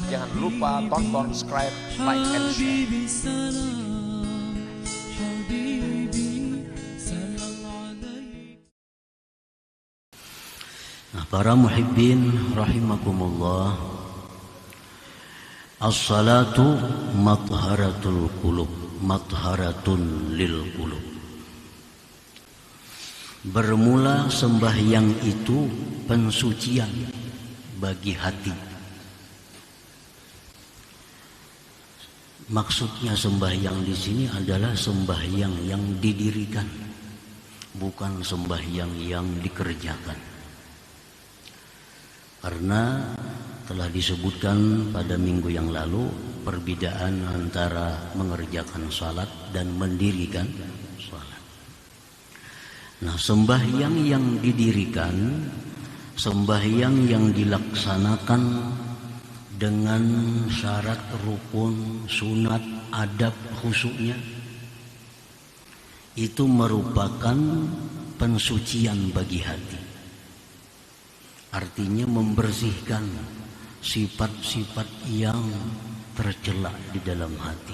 Jangan lupa tonton, subscribe, like, and share. Nah, para muhibbin rahimakumullah, as-salatu mathharatul qulub, mathharatun lil qulub. Bermula sembahyang itu pensucian bagi hati. Maksudnya sembahyang di sini adalah sembahyang yang didirikan, bukan sembahyang yang dikerjakan. Karena telah disebutkan pada minggu yang lalu perbedaan antara mengerjakan salat dan mendirikan salat. Nah, sembahyang yang didirikan, sembahyang yang dilaksanakan dengan syarat rukun, sunat, adab, khusyuknya, itu merupakan pensucian bagi hati. Artinya membersihkan sifat-sifat yang tercela di dalam hati.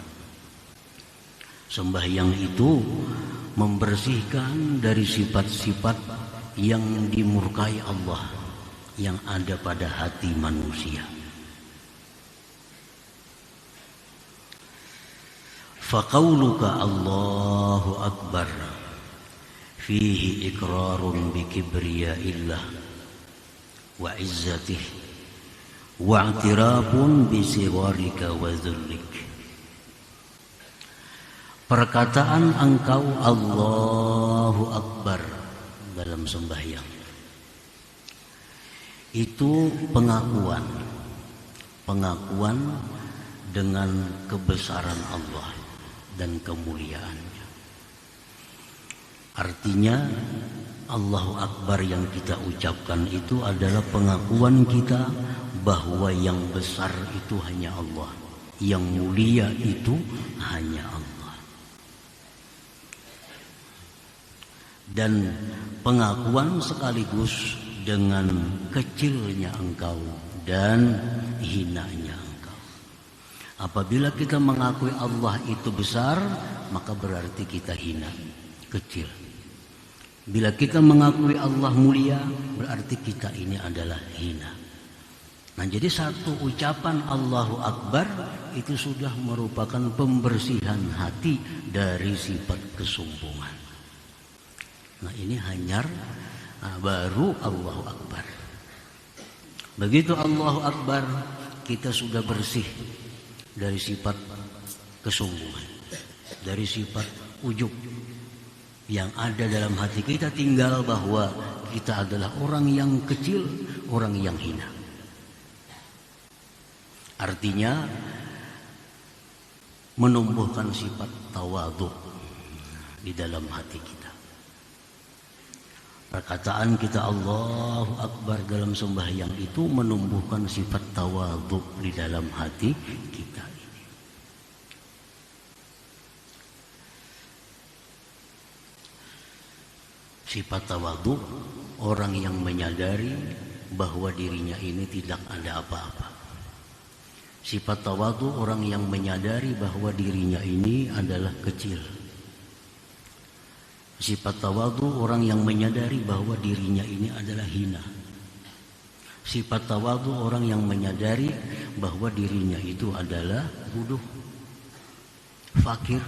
Sembahyang itu membersihkan dari sifat-sifat yang dimurkai Allah yang ada pada hati manusia. Faqauluka Allahu Akbar fihi iqrarun bi kibriya'illah wa izzatih wa i'tirafun bi sigharika wa dhullik. Perkataan engkau Allahu Akbar dalam sembahyang itu pengakuan dengan kebesaran Allah dan kemuliaannya. Artinya Allahu Akbar yang kita ucapkan itu adalah pengakuan kita bahwa yang besar itu hanya Allah, yang mulia itu hanya Allah. Dan pengakuan sekaligus dengan kecilnya engkau dan hinanya engkau. Apabila kita mengakui Allah itu besar, maka berarti kita hina, kecil. Bila kita mengakui Allah mulia, berarti kita ini adalah hina. Nah, jadi satu ucapan Allahu Akbar itu sudah merupakan pembersihan hati dari sifat kesombongan. Nah, ini hanyar, baru Allahu Akbar. Begitu Allahu Akbar, kita sudah bersih dari sifat kesombongan, dari sifat ujub yang ada dalam hati kita. Tinggal bahwa kita adalah orang yang kecil, orang yang hina. Artinya menumbuhkan sifat tawadhu di dalam hati kita. Perkataan kita Allahu Akbar dalam sembahyang itu menumbuhkan sifat tawadhu di dalam hati kita. Sifat tawadhu, orang yang menyadari bahwa dirinya ini tidak ada apa-apa. Sifat tawadhu, orang yang menyadari bahwa dirinya ini adalah kecil. Sifat tawadhu, orang yang menyadari bahwa dirinya ini adalah hina. Sifat tawadhu, orang yang menyadari bahwa dirinya itu adalah bodoh, fakir.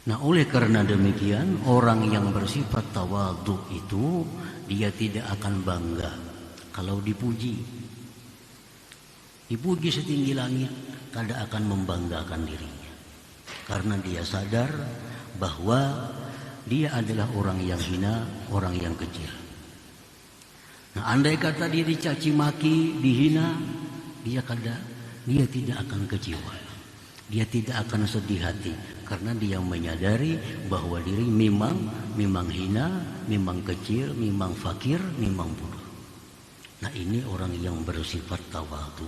Nah, oleh karena demikian, orang yang bersifat tawadhu itu dia tidak akan bangga kalau dipuji. Dipuji setinggi langit, tidak akan membanggakan dirinya. Karena dia sadar bahwa dia adalah orang yang hina, orang yang kecil. Nah, andai kata dia dicaci maki, dihina, dia tidak akan kecewa. Dia tidak akan sedih hati. Karena dia menyadari bahwa diri memang hina, memang kecil, memang fakir, memang bodoh. Nah, ini orang yang bersifat tawadhu.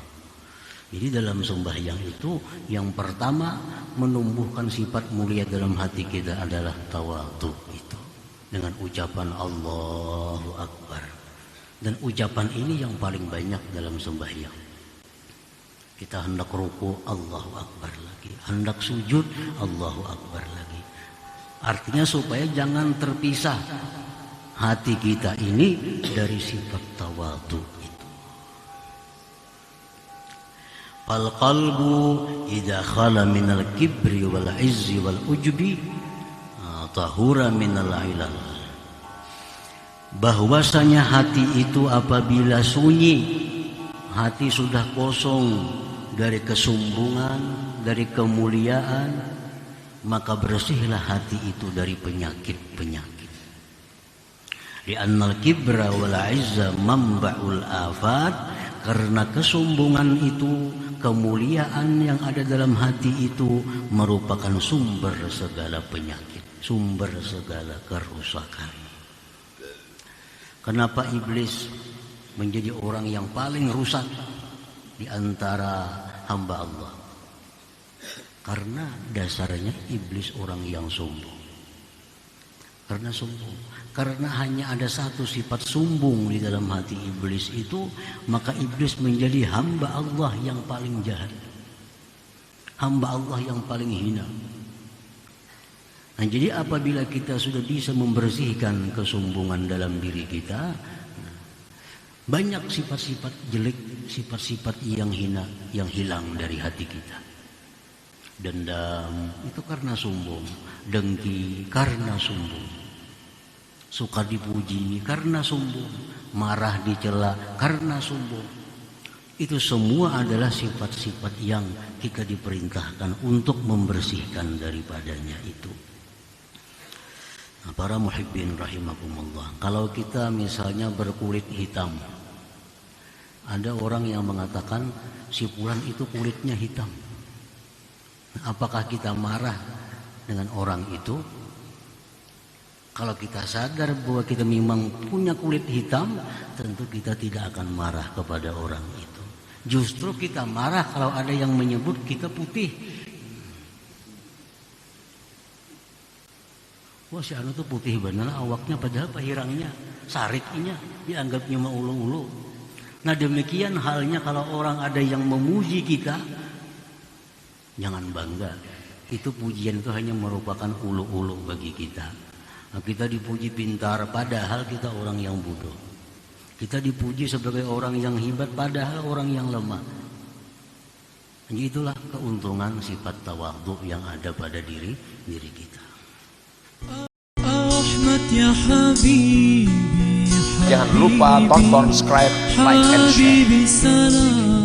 Jadi dalam sembahyang itu yang pertama menumbuhkan sifat mulia dalam hati kita adalah tawadhu itu. Dengan ucapan Allahu Akbar. Dan ucapan ini yang paling banyak dalam sembahyang. Kita hendak ruku, Allahu Akbar lagi. Hendak sujud, Allahu Akbar lagi. Artinya supaya jangan terpisah hati kita ini dari sifat tawadhu itu. Fal qalbu idza khala minal kibri wal izzi wal ujbi tahura minal ilal. Bahwasanya hati itu apabila sunyi, hati sudah kosong dari kesombongan, dari kemuliaan, maka bersihlah hati itu dari penyakit-penyakit. Li'annal kibra wal izza manba'ul afat, karena kesombongan itu, kemuliaan yang ada dalam hati itu merupakan sumber segala penyakit, sumber segala kerusakan. Kenapa iblis menjadi orang yang paling rusak di antara hamba Allah? Karena dasarnya iblis orang yang sombong. Karena sombong. Karena hanya ada satu sifat sombong di dalam hati iblis itu, maka iblis menjadi hamba Allah yang paling jahat. Hamba Allah yang paling hina. Nah, jadi apabila kita sudah bisa membersihkan kesombongan dalam diri kita, banyak sifat-sifat jelek, sifat-sifat yang hina yang hilang dari hati kita. Dendam itu karena sombong, dengki karena sombong, suka dipuji karena sombong, marah dicela karena sombong. Itu semua adalah sifat-sifat yang kita diperintahkan untuk membersihkan daripadanya itu. Nah, para muhibbin rahimakumullah, kalau kita misalnya berkulit hitam, ada orang yang mengatakan si fulan itu kulitnya hitam. Nah, apakah kita marah dengan orang itu? Kalau kita sadar bahwa kita memang punya kulit hitam, tentu kita tidak akan marah kepada orang itu. Justru kita marah kalau ada yang menyebut kita putih. Wah, si anu tuh putih benar awaknya, padahal pahirangnya, sariknya dianggapnya mah ulu-ulu. Nah, demikian halnya kalau orang ada yang memuji kita, jangan bangga. Itu pujian itu hanya merupakan ulu-ulu bagi kita. Nah, kita dipuji pintar, padahal kita orang yang bodoh. Kita dipuji sebagai orang yang hebat, padahal orang yang lemah. Jadi itulah keuntungan sifat tawadhu yang ada pada diri kita. Jangan lupa tonton, subscribe, like, and share.